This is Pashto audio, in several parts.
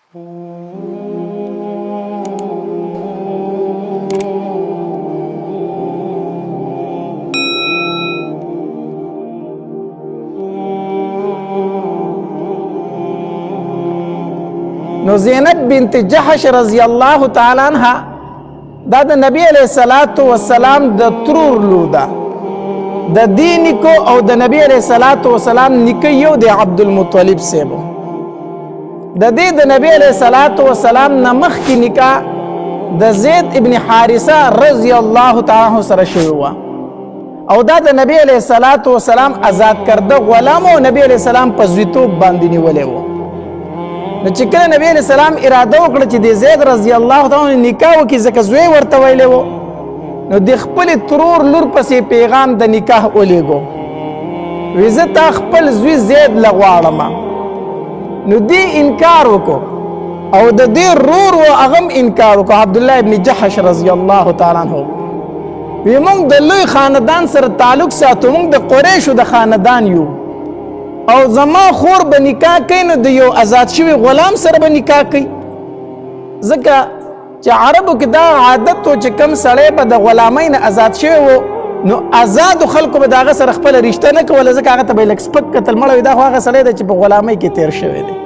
نو زینب بنت جحش رضی الله تعالی عنها دا د نبی علیہ الصلوۃ والسلام د ترور لور ده د دې نیکو او د نبی علیہ الصلوۃ والسلام نیکه یو د عبدالمطلب سیبو د دې د نبی علیہ الصلوۃ والسلام نمخ کی نکاح د زید ابن حارثه رضی الله تعالی عنہ سره شوی و او دا د نبی علیہ الصلوۃ والسلام آزاد کرده غلام او نبی علیہ السلام په زویتوب باندې نیولې و. نو چې کله نبی علیہ السلام اراده وکړه چې د زید رضی الله تعالی عنہ نکاح وکړي ځکه زوی ورته ویلی و نو د خپل ترور لور پسې پیغام د نکاح ولیږو وی زه تا خپل زوی زید لغواړم. نو دی انکار وکړو او د دې رور و هغه انکار وکړو عبدالله ابن جحش رضی الله تعالی عنہ وی موږ د لوی خاندان سره تعلق ساتو موږ د قریشو د خاندان یو او زما خور به نکاح کوي نو د یو آزاد شوی غلام سره به نکاح کوي ځکه چې عربو کې دا عادت و چې کم سړی به د غلامۍ نه آزاد شوی و نو آزادو خلکو به د هغه سره خپله رشته نه کوله ځکه هغه ته به یې لږ سپک کتل مړی وي دا خو هغه سړی دی چې په غلامۍ کې تیر شوی دی.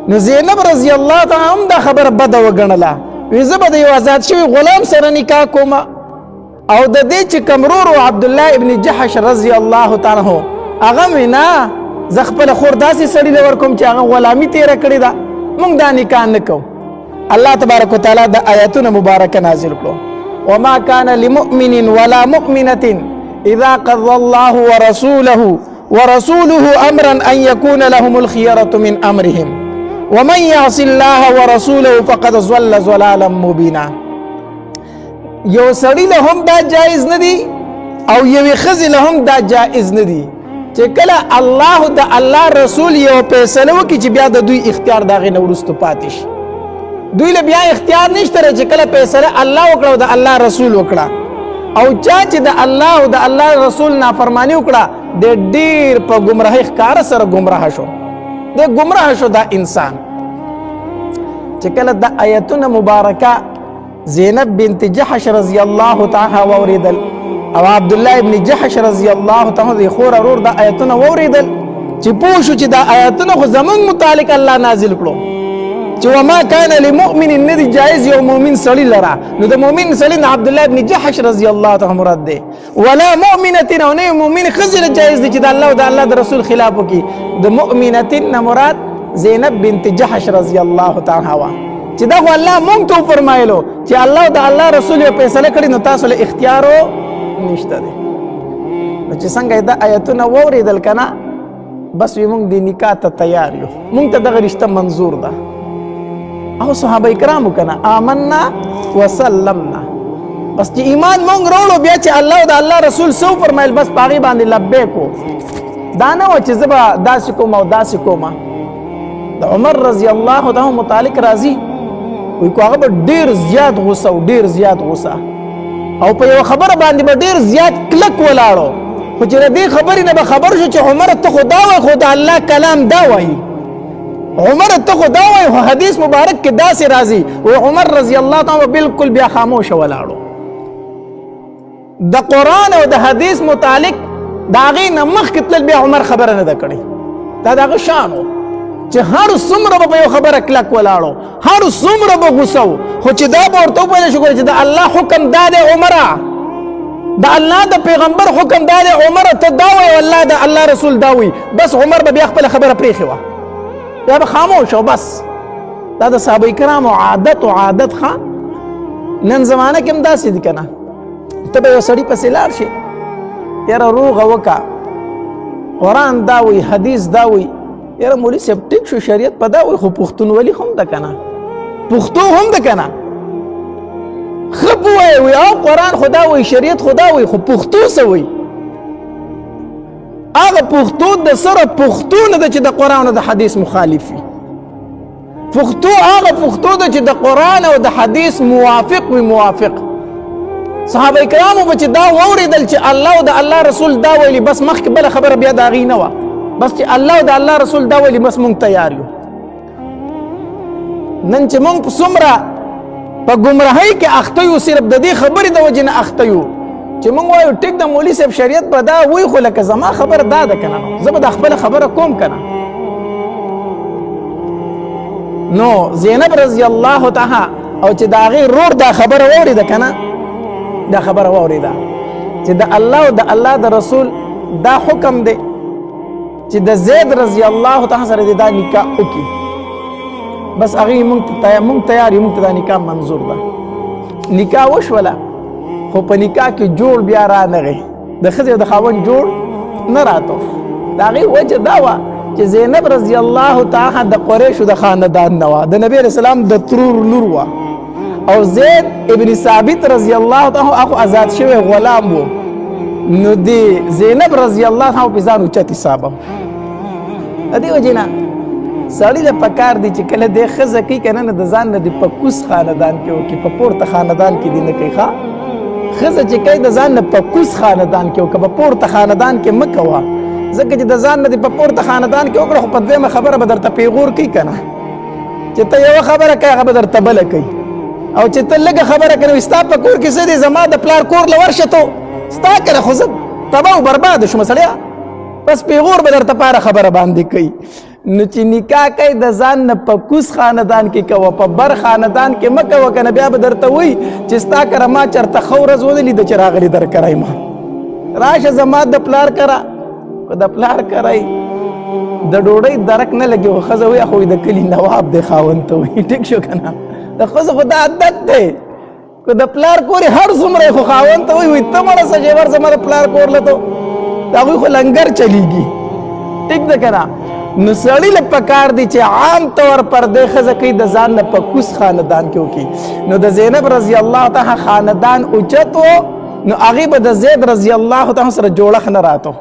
نو زینب رضی الله تعالی هم دا خبره بده وګڼله وی زه به د یو آزاد شوي غلام سره نکاح کوم او د دې چې کوم ورور و عبدالله ابن جحش رضی الله تعالی عنہ هغه مې نه زه خپله خور داسې سړي له ورکوم چې هغه غلامي تېره کړې ده موږ دا نکاح نه کوو. الله تبارک وتعالی د آیاتونه مبارکه نازل کړو وما كان لمؤمن ولا مؤمنة اذا قضى الله ورسوله امرا ان يكون لهم الخيرة من امرهم ومن يعص الله ورسوله فقد ضل ضلالا مبينا. یو سړي له هم دا جایز نه دي او یوې ښځې له هم دا جایز نه دي چې کله الله د الله رسول یو فیصله وکړي چې بیا د دوی اختیار د هغې نه وروستو پاتې شي. دوی له بیا اختیار نشته چې کله فیصله الله وکړه او د الله رسول وکړه او چا چې د الله او د الله رسول نافرمانی وکړه د ډېر په ګمراهۍ ښکاره سره ګمراه شو د ګمراه شو دا انسان. چې کله د آیتونه مبارکه زینب بنت جحش رضی الله تعالی واوریدل او عبدالله ابن جحش رضی الله تعالی خور ورور د آیتونه واوریدل چې پوه شو چې دا آیتونه خو زمونږ متعلق الله نازل کړو چې وما كان لمؤمن ندی جایز یو مؤمن سړي لرا نو د مؤمن سړي نه عبدالله ابن جحش رضی الله تعالی مراد دی ولا مؤمنه او نه مؤمن خزل جایز دی چې د الله او د الله د رسول خلاف وکي. د مؤمنه مراد زینب بنت جحش رضی الله تعالی عنها چې دا خو الله مونږ ته فرمایلو چې الله او د الله رسول یې فیصله کړي نو تاسو له اختیار نشته دی. نو چې څنګه دا آیتونه واورېدل که نه بس وي مونږ د نکاح ته تیار یو مونږ ته دغه رشته منظور ده او صحابه کرامو که نه آمنا وسلمنا بس چې ایمان مونږ راوړو بیا چې الله او د الله رسول څه وفرمیل بس په هغې باندې لبیک و. دا نه وه چې زه به داسې کوم او داسې کومه. د عمر رضی الله تعالی متعلق راځي وی کو هغه به ډېر زیات غوسه او ډېر زیات غوسه او په یوه خبره باندې به ډېر زیات کلک ولاړو خو چې د دې خبرې نه به خبر شو چې عمر ته خو دا وایي خو د الله کلام دا وایي عمر ته خو دا وایي خو حدیث مبارک کې داسې راځي و عمر رضی الله تعالی بالکل بیا خاموشه ولاړو. د قرآن او د حدیث متعلق د هغې نه مخکې تلل بیا عمر خبره نه ده کړې دا د هغه شان و چې هر څومره به په یو خبره کلک ولاړو هر څومره به غوسه و خو چې دا به ورته وویلی شو چې د الله حکم دا دی عمره د الله د پیغمبر حکم دا دی عمره ته دا وایي الله د الله رسول دا وایي بس عمر به بیا خپله خبره پرېښې وه بیا به خاموش و بس. دا د صحابه کرامو عادت و عادت ښه نن زمانه کې هم داسې دي که نه ته به یو سړي پسې لاړ شي یاره روغه وکړه قرآن دا وایي حدیث دا وایي یاره مولوي صاحب ټیک شو شریعت په دا وایي خو پښتونولي هم ده که نه پښتو هم ده که نه ښه پوهیې وایي او قرآن خو دا وایي شریعت خو دا وایي خو پښتو څه وایي هغه پښتو د سره پښتو نه ده چې د قرآن او د حدیث مخالف وي پښتو هغه پښتو ده چې د قرآن او د حدیث موافق وي موافق. صحابه کرامو به چې دا واورېدل چې الله او د الله رسول دا ویلي بس مخکې بله خبره بیا د هغې نه وه بس چې الله او د الله رسول دا ویلي بس مونږ تیار یو. نن چې موږ څومره په ګمراهۍ کې اخته یو صرف د دې خبرې د وجې نه اخته یو چې موږ وایو ټیک د مولوي صاحب شریعت به دا وایي خو لکه زما خبره دا ده که نه نو زه به د خپله خبره کوم که نه نو زینب رضی الله تعالی او چې د هغې رور دا خبره واورېده که نه دا خبره واورېده چې د الله او د الله د رسول دا حکم دی چې د زید رضی الله تعالی سره د دا نکاح وکړي بس هغې موږ تیار یو موږ ته دا نکاح منظور ده نکاح وشوله خو په نکاح کې جوړ بیا رانغی د ښځې او د خاوند جوړ نه راتو د هغې وجه دا وه چې زینب رضی الله تعالی د قریشو د خاندان نه وه د نبي علیه السلام د ترور لور وه او زید ابن ثابت رضی الله تعالی اخو آزاد شوی غلام و نو دی زینب رضی الله تعالی په ځان اوچت حسابه د دې وجې نه سړي له پکار دی چې کله دی ښځه کوي که نه د ځان نه دې په کوس خاندان کې وکړي په پورته خاندان کې دې نه کوي ښه ښځه چې کوي د ځان نه په کوس خاندان کې وکړه په پورته خاندان کې مه کوه ځکه چې د ځان نه دې په پورته خاندان کې وکړه خو په دویمه خبره به درته پیغور کوي که نه چې ته یوه خبره کوې هغه به درته بله کوي او چې ته لږه خبره کوې ستا په کور کې څه دی زما د پلار کور له ورشه تو ستا کره خو زه تباه و برباده شومه سړیه بس پیغور به درته پاره خبره باندې کوي نو چې نکاح کوي د ځان نه په کوس خاندان کې کوه په بر خاندان کې مه کوه که نه بیا به درته وایي چې ستا کره ما چېرته ښه ورځ ولیده چې راغلي در کری ما راشه زما د پلار کره که د پلار کرای د ډوډۍ درک نه لګي خو ښځه وایي خو د کلي نواب دی خاوند ته وایي ټیک شو که نه د ښځو خو دا عادت دی که د پلار کور یې هر څومره خو خاوند ته وایي ته مړه شه چې ور زما د پلار کور له ته د هغوی خو لنګر چلیږي ټیک ده که نه نو سړي له پکار دی چې عام طور پر دې ښځه کوي د ځان نه په کوس خاندان کې وکړي نو د زینب رضی الله تعالی خاندان اوچت و نو هغې به د زید رضی الله تعالی سره جوړښت نه راتو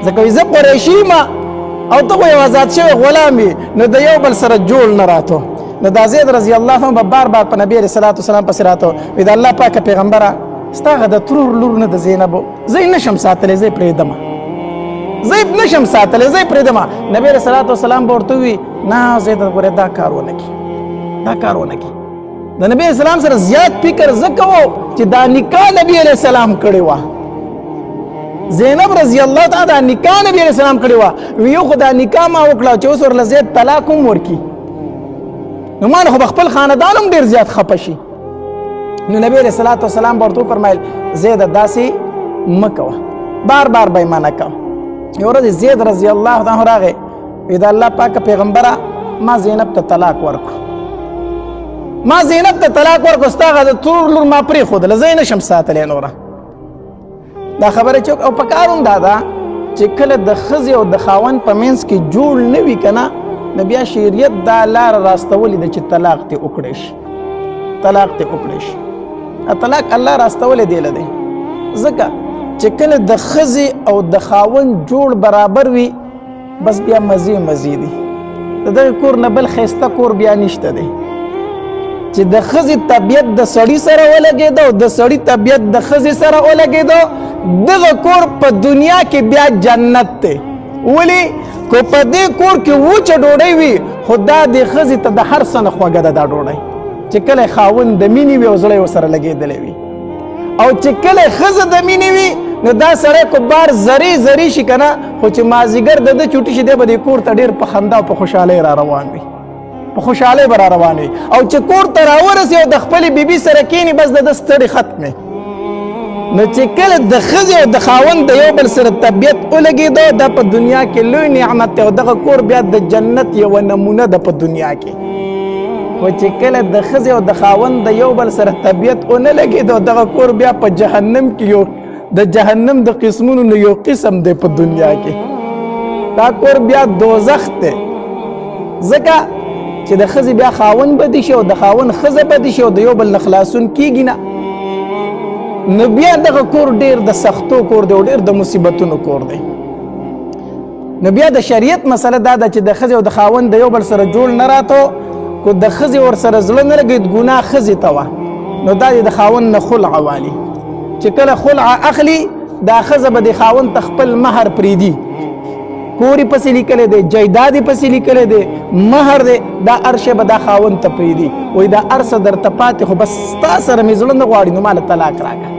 ځکه زه قریشي یم او ته خو یو آزاد شوی غلام یې نو د یو بل سره جوړ نه راتو نو دا زید رضی الله عنه به بار بار په نبي علیه الصلاة والسلام پسې راتو وایي د الله پاکه پیغمبره ستا هغه د ترور لور نه د زینبو زه یې نشم ساتلی زه یې پرېږدمه زه یې نشم ساتلی زه یې پرېږدمه نبي علیه الصلاة والسلام به ورته ووایي نه زید ګورې دا کار ونه کړي دا کار ونه کړي د نبي علیه السلام سره زیات فکر زه کوو چې دا نکاح نبي علیه السلام کړې وه زینب رضی الله تعالی دا نکاح نبی علیہ السلام کړی وه ویو خو دا نکاح ما وکړه چې اوس ورله زید طلاق هم ورکړي نو ما خو به خپل خاندان هم ډېر زیات خفه شي نو نبی علیہ الصلاة والسلام به ورته وفرمیل زیده داسې مه کوه بار بار به یې منع کوه یو ورځ زید رضی الله تعالی راغی وایي د الله پاکه پیغمبره ما زینب ته طلاق ورکړو ما زینب ته طلاق ورکړو ستا هغه د ترور لور ما پرېښودله زه یې نشم ساتلی نوره دا خبره چې او په کار هم دا ده چې کله د ښځې او د خاوند په منځ کې جوړ نه وي که نه نو بیا شریعت دا لاره راستولې ده چې طلاق دې وکړی شي طلاق دې وکړی شي طلاق الله راستولی دی له دی ځکه چې کله د ښځې او د خاوند جوړ برابر وي بس بیا مزې مزې دي د دغې کور نه بل ښایسته کور بیا نشته دی چې د ښځې طبیعت د سړي سره ولګېده او د سړي طبیعت د ښځې سره ولګېده دغه کور په دنیا کې بیا جنت دی ولې که په دې کور کې وچه ډوډۍ وي خو دا د ښځې ته د هر څه نه خوږه ده دا ډوډۍ چې کله خاوند د مینې وي او زړه یې ورسره لګېدلی وي او چې کله ښځه د مینې وي نو دا سړی کو بار زری زری شي که نه خو چې مازدیګر د ده چوټي شي دی به دې کور ته ډېر په خندا او په خوشحالۍ را روان وي په خوشحالۍ به را روان وي او چې کور ته راورسي او د خپلې بیبي سره کښېني بس د ده ستړې ختمې نو چې کله د ښځې او د خاوند د یو بل سره طبیعت ولګېدو دا په دنیا کې لوی نعمت دی او دغه کور بیا د جنت یوه نمونه ده په دنیا کې خو چې کله د ښځې او د خاوند د یو بل سره طبیعت ونه لګېدو دغه کور بیا په جهنم کې یو د جهنم د قسمونو نه یو قسم دی په دنیا کې دا کور بیا دوزخ دی ځکه چې د ښځې بیا خاوند بدي شي او د خاوند ښځه بدي شي او د یو بل نه خلاصون کېږي نه نو بیا دغه کور ډېر د سختو کور دی او ډېر د مصیبتونو کور دی نو بیا د شریعت مسله دا ده چې د ښځې او د خاوند د یو بل سره جوړ نه راتو کو د ښځې ورسره زړه نه لګېد ګناه ښځې ته وه نو دا د خاوند نه خلع والي چې کله خلع اخلي دا ښځه به د خاوند ته خپل مهر پرېږدي کوری پسې لیکلی دی، جیداد یې پسې لیکلی دی، مهر دی، دا هر شی به دا خاوند ته پرېږدي. وایي دا هر څه درته پاتې خو بس ستا سره مې زړه نه غواړي نو ماله طلاق راکړه.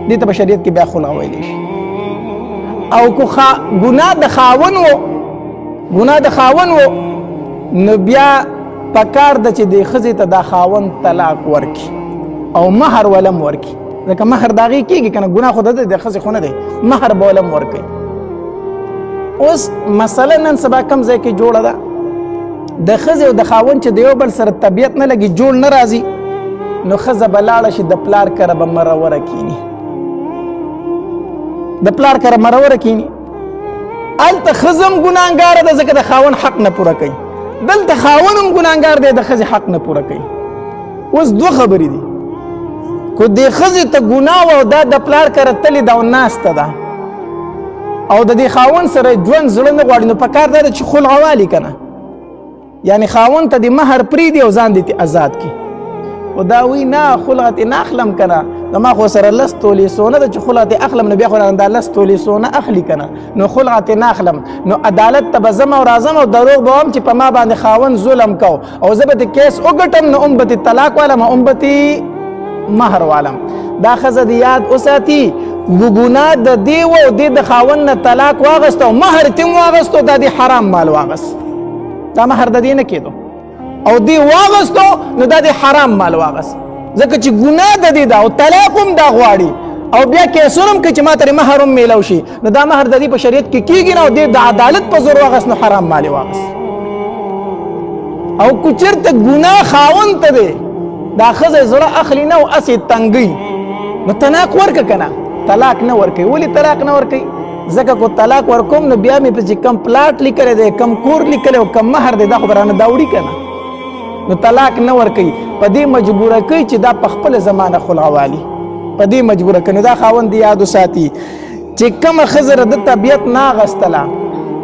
دې ته په شریعت کې بیا خلع ویلی شي. او که ګناه د خاوند و، ګناه د خاوند و نو بیا پکار ده چې د ښځې ته دا خاوند طلاق ورکړي او مهر ولم ورکړي، ځکه مهر د هغې کېږي که نه، ګناه خو د ښځې خو نه دی، مهر به ولم ورکوي. اوس مسله نن سبا کم ځای کې جوړه ده، د ښځې او د خاوند چې د یو بل سره طبیعت نه لګي، جوړ نه راځي، نو ښځه به لاړه شي د پلار کره به مروره کیني، د پلار کره مروره کیني. هلته ښځه هم ګناهګاره ده ځکه د خاوند حق نه پوره کوي، دلته خاوند هم ګناهګار دی د ښځې حق نه پوره کوي. اوس دوه خبرې دي، که دې ښځې ته ګناه وه او دا د پلار کره تلې ده او ناسته ده او د دې خاوند سره ژوند زړه نه غواړي، نو پکار دا ده چې خلع والي که نه، یعنې خاوند ته دې مهر پرېږدي او ځان دې آزاد کړي. خو دا وایي نه خلع ترې نه اخلم که نه، زما خو سره 10 تولې سونه ده چې خلع ترې اخلم، نو بیا خو دا 10 تولې سونه اخلي که نه، نو خلع ترې نه اخلم، نو عدالت ته به ځم او راځم او دروغ به وایم چې په ما باندې خاوند ظلم کو او زه به ترې کیس وګټم، نو هم به ترې طلاق والم او هم به ترې مهر والم. دا ښځه دې یاد وساتي، ګناه د دې و او دې د خاوند نه طلاق واغست او مهر ترې هم واغستو، دا دې حرام مال واغست، دا مهر د دې نه کېدو او دې واغستو نو دا دې حرام مال واغست، ځکه چې ګناه د دې ده او طلاق هم دا غواړي او بیا کیسونه هم کوي چې ما ترې مهر هم میلاو شي، نو دا مهر د دې په شریعت کې کېږي نه او دې د عدالت په زور واغست، نو حرام مال یې واغست. او که چېرته ګناه خاوند ته دی، دا ښځه زړه اخلي نه او هسې تنګوي، نو طلاق ورکړه که نه، طلاق نه ورکوي. ولې طلاق نه ورکوي؟ ځکه کو طلاق ورکوم نو بیا مې پسې کم پلاټ لیکلی دی، کم کور لیکلی او کم مهر دی، دا خو به رانه دا وړي که نه، نو طلاق نه ورکوي. په دې مجبوره کوي چې دا په خپله زمانه خلع والي، په دې مجبوره کوي. نو دا خاوند یاد وساتي چې کومه ښځه د طبیعت نه اغوستله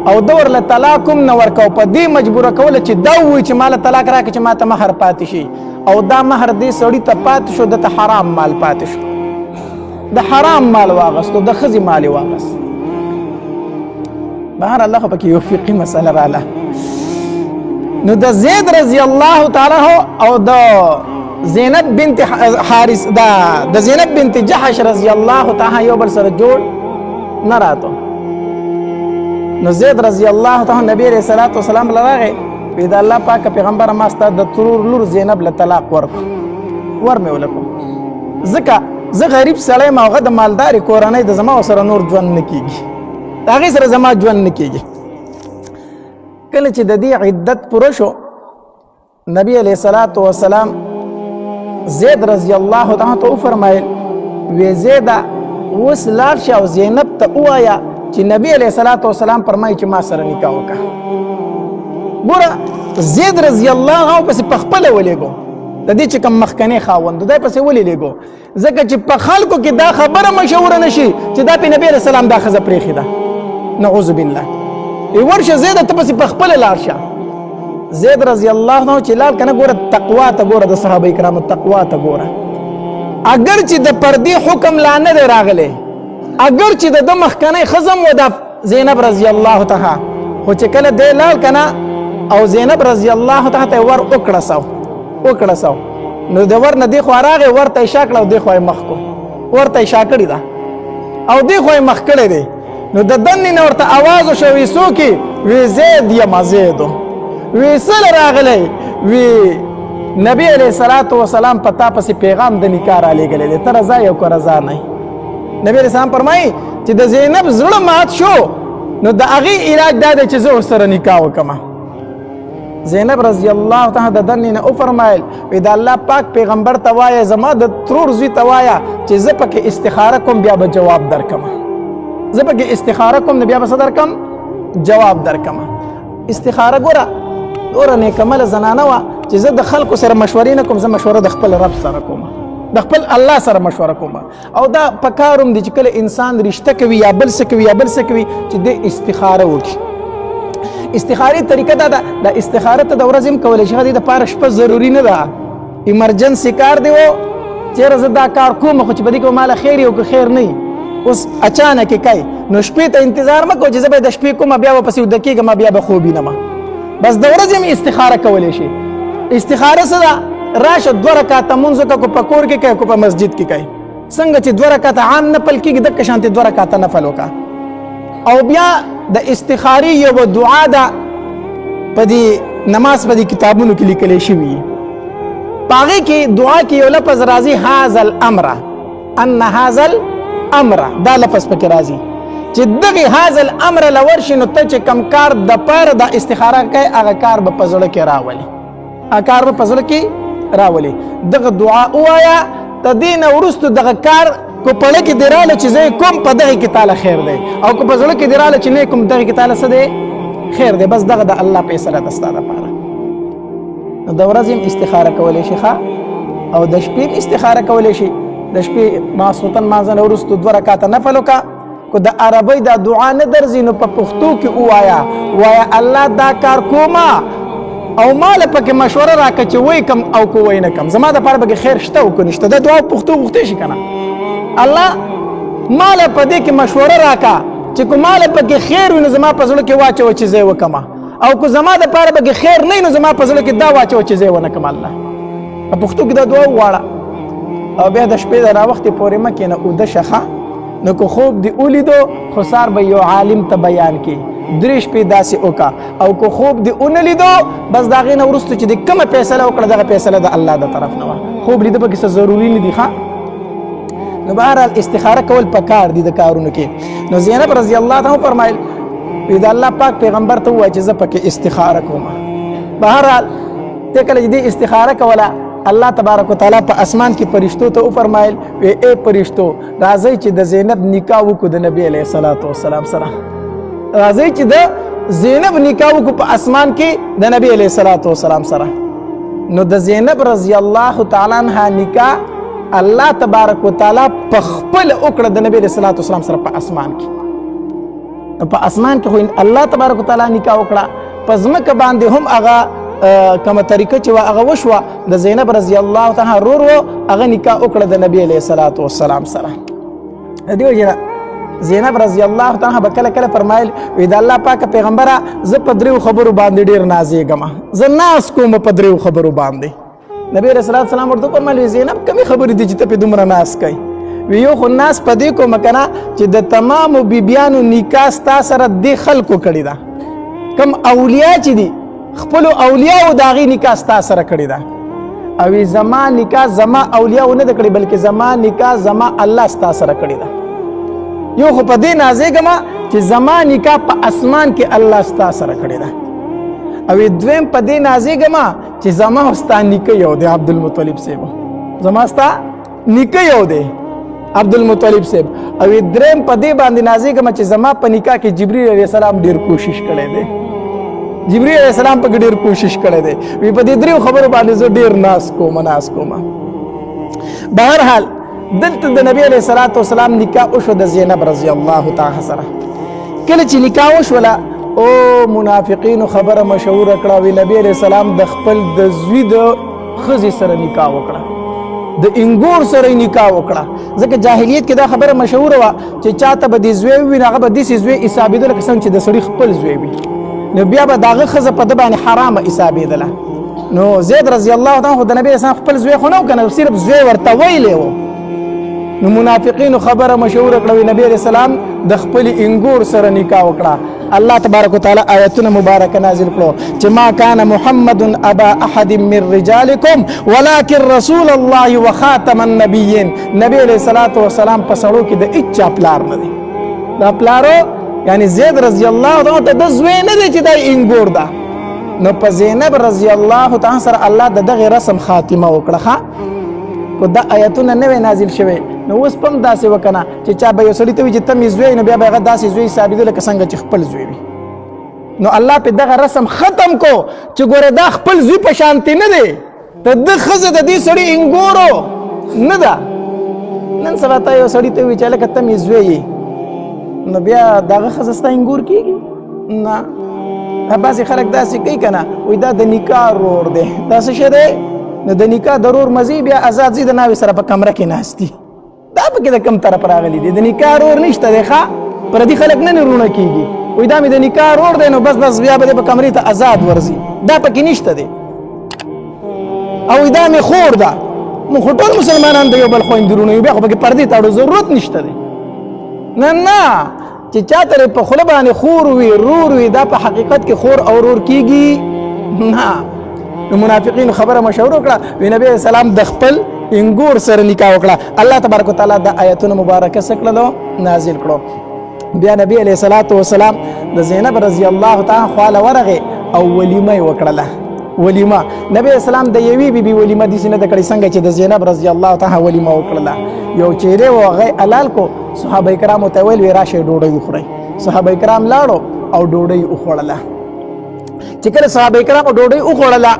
او ده ورله طلاق هم نه ورکوه، په دې مجبوره کوله چې دا ووایي چې ما له طلاق راکړه چې ما ته مهر پاتې شي، او دا مهر دې سړي ته پاتې شو، ده ته حرام مال پاتې شو، د حرام مال واغستو، د ښځې مال یې واغست. بهر الله خو پکې یو فقهي مسله راله. نو د زید رضی الله تعالی او د زینب بنت حارث د زینب بنت جحش رضی الله تعالی یو بل سره جوړ نه راته. نو زید رضی الله تعالی نبی علیہ الصلوۃ والسلام لراغه په د الله پاک پیغمبر ما ست د ترور لور زینب له طلاق ورکو ورمه ولکم، ځکه زه غریب سړی ما هغه د مالداري کورنۍ د زما سره نور ژوند نه کیږي، د هغې سره زما ژوند نه کیږي. کله چې د دې عدت پوره شو، نبی علیہ الصلوۃ والسلام زید رضی الله تعالی ته وفرمایل، وی زیده اوس لاړ شه او زینب ته ووایه چې نبی علیہ الصلوۃ والسلام فرمایي چې ما سره نکاح وکړه. ګوره زید رضی الله عنه پسې په خپله ولیږو، د دې چې کوم مخکنی خاوند دی پسې ولې لیږو؟ ځکه چې په خلکو کې دا خبره مشهوره نه شي چې دا په نبی علیہ السلام دا ښځه پرېښې ده، نعوذ بالله. ورشه زید ته پسې په خپله لاړ شه. زید رضی الله عنه چې لاړ که نه، ګوره تقوا ته ګوره، د صحابه کرامو تقوا ته ګوره. اگر چې د پردې حکم لا نه دی راغلی، اگر چې د ده مخکنی ښځه هم و د زینب رضی الله تعالی، خو چې کله دی لاړ که نه او زینب رضی الله تعالی ته ور وکړسو، نو د ور نه دی خوا راغی، ورته یې شا کړه او دی خوا یې مخ کړو، ورته یې شا کړې ده او دی خوا یې مخ کړی دی. نو د دنې نه ورته اواز وشو، وی څوک یې؟ وی زید یمه زیدو. وی څه راغلی؟ وی نبی علیہ الصلوۃ والسلام په تا پسې پیغام د نکاح رالیږلی دی، ته رضا یې او که رضا نه یې. نبی علیہ السلام فرمایي چې د زینب زړه مات شو، نو د هغې علاج دا دی چې زه ورسره نکاح وکړم. زینب رضی الله تعالی د دنې نه وفرمایل، وی د الله پاک پیغمبر ته وایه زما د ترور زوی ته وایه چې زه پکې استخاره کوم، بیا به جواب درکم، زه پکې استخاره کوم نو بیا به څه درکم؟ جواب درکم. استخاره ګوره دوره نیکمله زنانه وه چې زه د خلکو سره مشورې نه کوم، زه مشوره د خپل رب سره کوم، د خپل الله سره مشوره کوم. او دا پکار هم دی چې کله انسان رشته کوي یا بل څه کوي یا بل څه کوي چې د استخاره وکړي. استخاري طریقه دا ده، د استخاره ته د ورځې هم کولی شي، د دپاره شپه ضروري نه ده، ایمرجنسي کار دی و چېرې زه دا کار کوم خو چې په دې کې به ماله خیر وي او که خیر نه وي، اوس اچانک کوي نو شپې ته انتظار مه کوه چې زه به د شپې کومه بیا ورپسې ویده کېږم بیا به خوب وینم بس د ورځې مې استخاره کولی شي استخاره څه ده راشه 2 رکعته مونځ وکړه کو په کور کې کوي کو په مسجد کې کوي څنګه چې 2 رکعته عام نفل کېږي دقه شانتې 2 رکعته نفل وکړه او بیا د استخارې یوه دعا ده په دې نماز په دې کتابونو کې لیکلی شوي په هغې کې دعا کې یو لفظ راځي هذا الامر ان هذا الامر دا لفظ پکې راځي چې دغې هذا الامر له ورشي نو ته چې کم کار د پاره د استخاره کوي هغه کار به په زړه کې راولي هغه کار به په زړه کې راولي دغه دعا ووایه د دې نه وروستو دغه کار کو پړه کې دې راله چې زه کوم په دغې کې تاله خیر دی او که په زړه کې دې راله چې نه کوم دغې کې تاله څه دی خیر دی بس دغه د الله فیصله ده ستا دپاره نو د ورځې هم استخاره کولی شي ښه او د شپې هم استخاره کولی شي د شپې ماسخوتن مانځه نه وروستو 2 رکعته نفل وکړه کو د عربۍ دا دعا نه درځي نو په پښتو کې ووایه وایه الله دا کار کومه او ماله پکې مشوره راکړه چې وی کم او کو وی نه کم زما دپاره پکې خیر شته او که نشته دا دعا په پښتو غوښتی شي که نه الله ماله په دې کې مشوره راکړه چې کو ماله پکې خیر وي نو زما په زړه کې واچوه چې زه یې وکړمه او که زما دپاره پکې خیر نه وي نو زما په زړه کې دا واچوه چې زه یې ونه کړم الله په پښتو کې دا دعا وغواړه او بیا د شپې د راوختې پورې مه کښېنه اوده شه ښه نو که خوب دې ولیدو خو سار به یو عالم ته بیان کړي 3 شپې داسې وکړه او که خوب دې ونه لیدو بس د هغې نه وروستو چې د کومه فیصله وکړه دغه فیصله د الله د طرف نه وه خوب لیده پکې څه ضروري نه دي ښه نو بهرحال استخاره کول پکار دي د کارونو کې نو زینب رضی الله عنها فرمایل د الله پاک پیغمبر ته ووایه چې زه پکې استخاره کوم بهرحال ته کله چې دې استخاره کوله الله تبارک وتعالی په اسمان کې فرشتو ته وفرمایل وی اے فرشتو راځئ چې د زینب نکاح وکړو د نبی علیه الصلاۃ والسلام سره راځئ چې د زینب نکاح وکړو په اسمان کې د نبی علیه الصلاۃ والسلام سره نو د زینب رضی الله تعالی عنها نکاح الله تبارک وتعالی په خپل وکړه د نبی علیه الصلاۃ والسلام سره په اسمان کې په اسمان کې خو الله تبارک وتعالی نکاح وکړه په ځمکه باندې هم هغه کومه طریقه چې هغه وشوه د زینب رضی الله تعالی ورور و هغه نکاح وکړه د نبی علیه الصلاۃ والسلام سره دې وجه زینب رضی الله تعالی به کله کله فرمایل وی د الله پاک پیغمبره زه په 3 خبرو باندې ډیر نازېږم زه ناز کوم په 3 خبرو باندې نبی رسول الله سلام ورته فرمایل زینب کمی خبرې دي چې ته په دومره ناز کوي ویو خو ناس په دې کوم کنه چې د تمامو بیبیانو نکاح ستا سره د خلکو کړی دا کم اولیاء چې دي خپل اولیاء او داغي نکاح ستا سره کړی دا او زما نکاح زما اولیاء نه کړی بلکې زما نکاح زما الله ستا سره کړی دا یو خو په دې نازېږم چې زما نکاح په اسمان کې الله ستا سره کړی دا او دویم په دې نازېږم چې زما ستا نیکه یو دی عبدالمطلب صاحب زما ستا نیکه یو دی عبدالمطلب صاحب او دریم په دې باندې نازېږم چې زما په نکاح کې جبرئیل علیه السلام ډیر کوشش کړی دی جبرئیل علیه السلام په ډیر کوشش کړی دی وی په دې 3 خبرو باندې زه ډیر ناز کوم بهرحال دلته د نبی علیه الصلاۃ والسلام نکاح وشو د زینب رضی الله تعالی سره کله چې نکاح وشوله او منافقین خبره مشهوره کړه وی نبی علیه السلام د خپل د زوی د ښځې سره نکاح وکړه د انګور سره نکاح وکړه ځکه جاهلیت کې دا خبره مشهوره وه چې چاته به دې زوی وي نو هغه به داسې زوی حسابېده لکه څنګه چې د سړي خپل زوی وي نو بیا به د هغه ښځه په ده باندې حرامه حسابېدله نو زید رضی الله عنه خو د نبي اسلام خپل زوی خو نه و که نه صرف زوی ورته ویلی و نو منافقینو خبره مشهوره کړه نبی علیه السلام د خپل انګور سره نکاح وکړه الله تبارک وتعالی آیتونه مبارکه نازل کړو چې ما کان محمد ابا احد من رجالکم ولکن رسول الله وخاتم النبیین نبی علیه الصلاۃ والسلام په سړو کې د اچا پلار نه دی دا پلارو یعنی زید رضی الله عنه ته د زوی نه دی چې دا انګور ده نو په زینب رضی الله تعالی سره الله دغه رسم خاتمه وکړه کو دا آیتونه نوې نازل شوه نو اوس پم داسې وکنه چې چا به یو سړی ته وي چې ته مې زوی نو بیا به هغه داسې زوی حسابېده لکه څنګه چې خپل زوی وي نو الله په دغه رسم ختم کو چې ګوره دا خپل زوی په شانتې نه دی د ده ښځه د دې سړي انګورو نه ده نن سبا ته یو سړي ته وي چې هلکه ته مې زوی یې نو بیا دغه ښځه ستا انګور کېږي نه بعضې خلک داسې کوي که نه وایي دا د نکاح رور دی دا څه شی دی نو د نکاح د رور مزې بیا ازاد زی د ناوې سره په کمره کې ناستي دا پکې د کم طرف راغلی دی د نکاح رور نشته دی ښه پردي خلک نه رونه کېږي وایي دا مې د نکاح رور دی نو بس بیا به دی په کمرې ته آزاد ورځي دا پکې نشته دی او دا مې خور ده مونږ خو ټول مسلمانان د یو بل خویندې رونه یو بیا خو پکې پردې تاړو ضرورت نشته دی نه چې چاته په خوله باندې خور وي رور وي دا په حقیقت کې خور او رور کېږي نه نو منافقین خبره مشوره وکړه وی نبی اسلام د خپل انګور سره نکاح وکړه الله تبارک وتعالى د آیتونو مبارکه سکړه نازل کړو بیا نبی علیہ الصلوۃ والسلام د زینب رضی الله تعالی خواله ورغه او ولیمه وکړه ولیمه نبی اسلام د یوی بیبي ولیمه دي سینه د کړي څنګه چې د زینب رضی الله تعالی ولیمه وکړه یو چیرې وغه علال کو صحابه کرام ته ویل راشه ډوډۍ وخوري صحابه کرام لاړو او ډوډۍ وخوړله چې کله صحابه کرام ډوډۍ وخوړله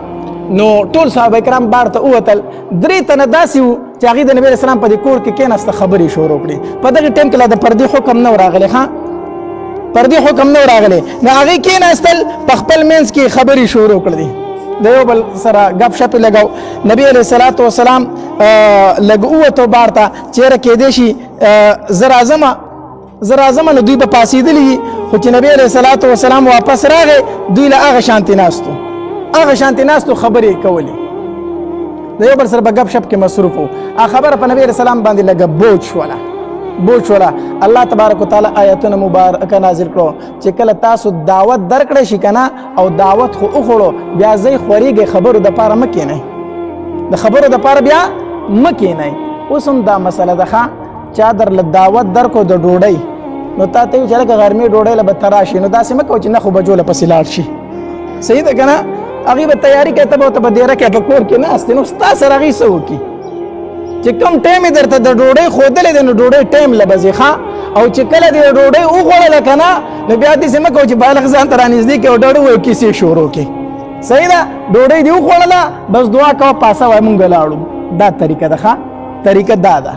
نو ټول صحابه کرام بار ته ووتل درې تنه داسې وو چې هغې د نبي اسلام په دې کور کې کېناسته خبرې شروع کړې په دغه ټایم کې لا د پردې حکم نه و راغلی ښه پردې حکم نه و راغلی نو هغې کېناستل په خپل منځ کې خبرې شروع کړې د یو بل سره گپ شپ لګاو نبی علیہ الصلوۃ والسلام لګ ووتو بار ته چیرې کېدی شي زه راځمه نو دوی به پاسېدلي خو چې نبی علیہ الصلوۃ والسلام واپس راغی دوی له هغه شانتې ناستو خبرې کولې د یو بل سره به گپ شپ کې مصروف وو خبره په نبی علیہ السلام باندې لږه بوج شوله الله تبارک وتعالی آیتونه مبارکه نازل کړو چې کله تاسو دعوت درکړی شي کنه او دعوت خو وخوړو بیا ځئ خورېږئ خبرو دپاره مه کښېنئ د خبرو دپاره بیا مه کښېنئ اوس هم دا مسله ده ښه چا درله دعوت درکړو د ډوډۍ نو تا ته وي چې لکه غرمې ډوډۍ له به ته راشي نو داسې مه کوه چې نه خو بجو له پسې لاړ شي صحیح ده که نه هغې به تیاري کوي ته به دیره کوي په کور کې ناست نو ستا سره هغې څه وکړي چې کوم ټایم یې درته د ډوډۍ ښودلی دی نو ډوډۍ ټایم له به ځي ښه او چې کله دې ډوډۍ وخوړله که نه نو بیا داسې مه کوه چې بالغ ځان ته رانږدې کړي او ډوډۍ وایي کیسې شروع کړي صحیح ده ډوډۍ دې وخوړله بس دعا کوه پاسه وایي مونږ لاړو دا طریقه ده ښه طریقه دا ده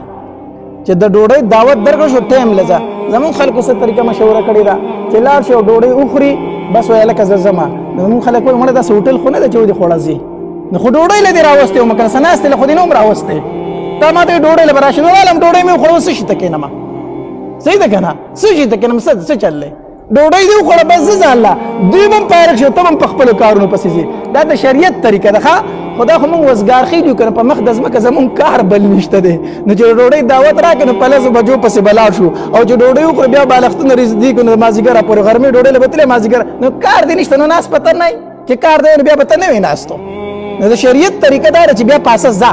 چې د ډوډۍ دعوت درکړو شو ټایم له ځه زمونږ خلکو څه طریقه مشوره کړې ده چې لاړ شي او ډوډۍ وخوري بس وایي هلکه زه ځمه نو مونږ خلک وایي مړه داسې هوټل خو نه ده چې ودې خوړه ځي نو خو ډوډۍ له دې راوستې ومه که نه څه ناستې له خو دې نه هم راوستې تا ما ته ډوډۍ له به راشي نو والم ډوډۍ مې وخوړه څه شي ته کښېنمه صحیح ده که نه څه شي ته کښېنم څه چل دی ډوډۍ دې وخوړه بس زه ځه الله دوی به هم فارغ شو ته به هم په خپلو کارونو پسې ځې دا د شریعت طریقه ده ښه خو دا خو مونږ وزګار خېږو که نه په مخ د ځمکه زمونږ کار بل نشته دی نو چې ډوډۍ دعوت راکړې نو په لسو بجو پسې به لاړ شو او چې ډوډۍ وخورو بیا بالښتونه رزدي کړو نو د مازدیګره پورې غرمې ډوډۍ له به تلې مازدیګر نو کار دې نشته نو ناست پته نه چې کار دی نو بیا به ته نه وې ناستو نو د شریعت طریقه دا ده چې بیا پاسه ځه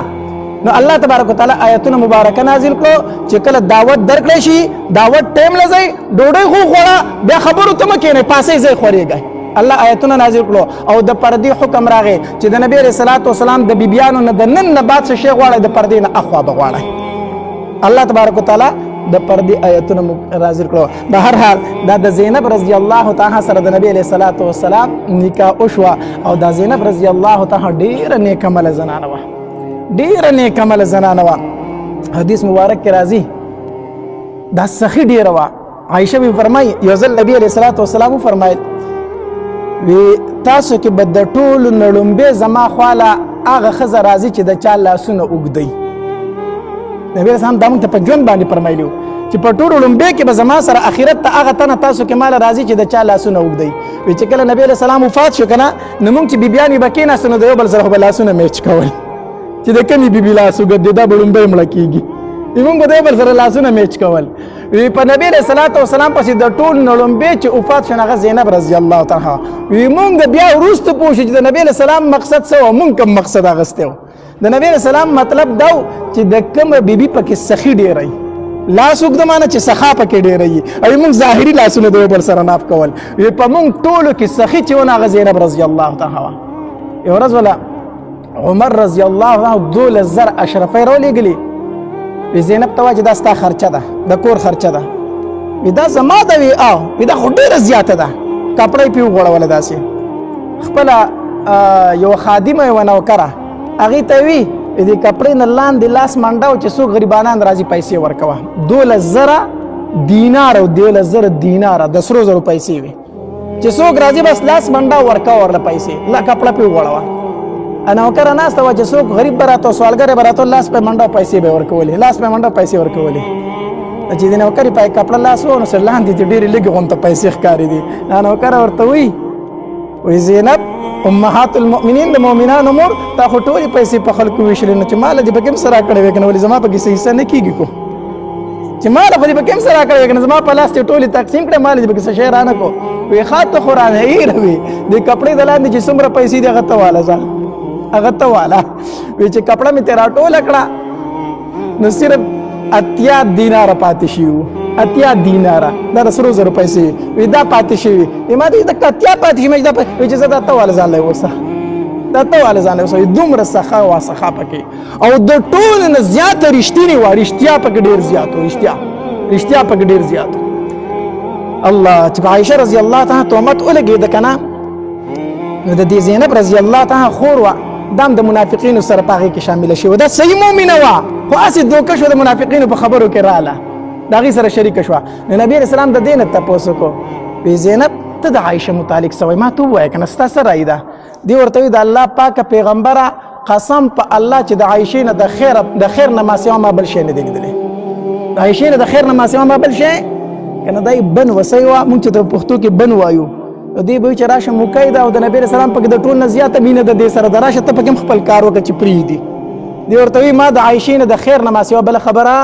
نو الله تبارک وتعالی آیتونه مبارکه نازل کړو چې کله دعوت درکړی شي دعوت ټایم له ځئ ډوډۍ خو خوړه بیا خبرو ته مه کښېنئ پاسې ځئ خورېږئ الله آیتونه نازل کړو او د پردې حکم راغی چې د نبی علیہ الصلوۃ والسلام د بیبیانو نه د نن نه بعد څه شی غواړئ د پردې نه اخوا به غواړئ الله تبارک وتعالی د پردې آیتونه نازل کړو به هر حال دا د زینب رضی الله تعالی سره د نبی علیہ الصلوۃ والسلام نکاح وشوه او دا زینب رضی الله تعالی ډېره نیک عمله زنانه وه ډېره نیک عمله زنانه وه حدیث مبارک کې راځي دا سخي ډېره وه عایشه بي فرمایي یو ځل نبی علیہ الصلوۃ والسلام وفرمایل وی تاسو کې به د ټولو نه لومبې زما خواله هغه ښځه راځي چې د چا لاسونه اوږدوي نبي اسلام دا موږ ته په ژوند باندې فرمایلي چې په ټولو لومبې کې به زما سره اخرت ته هغه تنه تاسو کې ماله راځي چې د چا لاسونه اوږدوي وی چې کله نبي علیه السلام وفات شو که نه نو موږ چې بیبیانې به کېناستو نو د یو بل سره خو به لاسونه میچ کول چې د کمې بیبي لاس اوږد دی دا به لومبی مړه کېږي موږ به د یو بل سره لاسونه میچ کول وی په نبی علیہ الصلوۃ والسلام پسې د ټول نه لومبې چې وفات شو هغه زینب رضی الله تعالی وی مونږ بیا وروسته پوه شو چې د نبی علیہ السلام مقصد څه و مونږ کوم مقصد اخیستی و د نبی علیہ السلام مطلب دا و چې د کومه بیبي پکې سخي ډېری لاس اوږده مانه چې سخا پکې ډېری او مونږ ظاهري لاسونه د یو بل سره ناف کول وی په مونږ ټولو کې سخي چې ونه هغه زینب رضی الله تعالی یو ورځ ولا عمر رضی الله عنه 2000 اشرفۍ راولېږلي وی زینب ته وایي چې دا ستا خرچه ده د کور خرچه ده وی دا زما ده وی او وی دا خو ډېره زیاته ده کپړه یې پې وغوړوله داسې خپله یو خادمه یوه نوکره هغې ته وي دې کپړې نه لاندې لاس منډه و چې څوک غریبانان راځي پیسې ورکوه 12,000 دینار او 12,000 دیناره د سرو زرو پیسې وي چې څوک راځي بس لاس منډه ورکوه ورله پیسې لا کپړه پې وغوړوه انا وکړه ناس ته چې څوک غریب براته سوالګر براته لاس په منډه پیسې به ورکولې لاس په منډه پیسې ورکولې چې دینه وکړي پای کپړه لاس و نو سر لاندې ډېرې لږ غونته پیسې ښکارې دي انا وکړه ورته وی زینب امهات المؤمنین د مؤمنانو مور تا خو ټولې پیسې په خلکو ویشلې نو چې مال دې په کوم سره کړې وې کنه ولې زما په کې حصہ نه کیږي کو چې مال په دې په کوم سره کړې وې کنه زما په لاس ته ټولې تقسیم کړې مال دې په کې شی رانه کو وی خاطه قران هي روي د کپڑے دلاندې چې څومره پیسې دې هغه ته والا ځه هغه ته والا وی چې کپڑا می تیرا ټوله کړه نو صرف 80 دینار پاتې شو 80 دینار دا سره زر پیسې وی دا پاتې شي ما دې د کتیا پاتې شي مې دا وی چې زدا ته والا ځان له وسه دا ته والا ځان له وسه دومره سخا وا سخا پکې او د ټول نه زیات رښتینی و رښتیا پکې ډیر زیات رښتیا پکې ډیر زیات الله چې عائشه رضی الله تعالی تهمت ولګي د کنه نو د دې زینب رضی الله تعالی خور وا دام د منافقینو سره پاغي کې شامل شي دا صحیح مؤمنه وا خو اسې دوکه شو د منافقینو په خبرو کې رااله دا غي سره شریک شو نو نبی رسول الله د دین ته پوسو کو وی زینب ته د عائشه متعلق سوي ما تو وای کنه ستا سره ایدا دی ورته د الله پاک پیغمبره قسم په الله چې د عائشه نه د خیر نه ما سیوا ما بل شي نه دی لیدلې د عائشه نه د خیر نه ما سیوا ما بل شي کنه دای بن وسیوا مونږ ته د پښتو کې بن وایو دی به چې راشه مقیده او د نبی رسول الله پاک د ټول نه زیاته مینه د دې سره دراشه ته پکې خپل کار وکړي چې پری دی ورته ما د عائشه نه د خیر نه ما سیوا بل خبره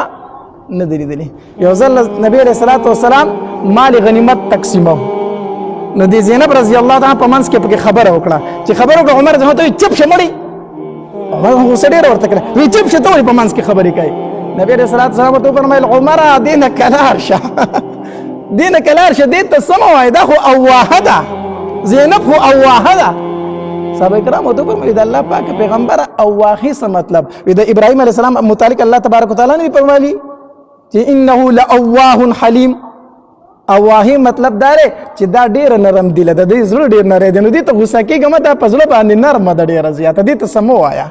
نه دی لیدلې یو ځل نبی رسول الله والسلام مال غنیمت تقسیمو نو د زینب رضی الله تعالی په منځ کې پکې خبره وکړه چې خبره وکړه عمر ته ته چپ شمړي عمر هو سړی ورته کړ وی چپ شته په منځ کې خبرې کوي نبی رسول الله صلی الله علیه وسلم فرمایل عمر دینه کلار شه دینه کلار شه دې ته سم وای دا خو اواهه ده زینب خو اواهه ده صحابه کرام ته فرمایي د الله پاک پیغمبر اواهي څه مطلب د ابراهيم عليه السلام متعلق الله تبارک وتعالى نه فرمایي چې انه لاواه حلیم اواهي مطلب دا دی چې دا ډیر نرم دی د دې زړه ډیر نری دی نو دې ته غوسه کېږم دا په زړه باندې نرم ده ډیره زیاته دې ته سمو وایا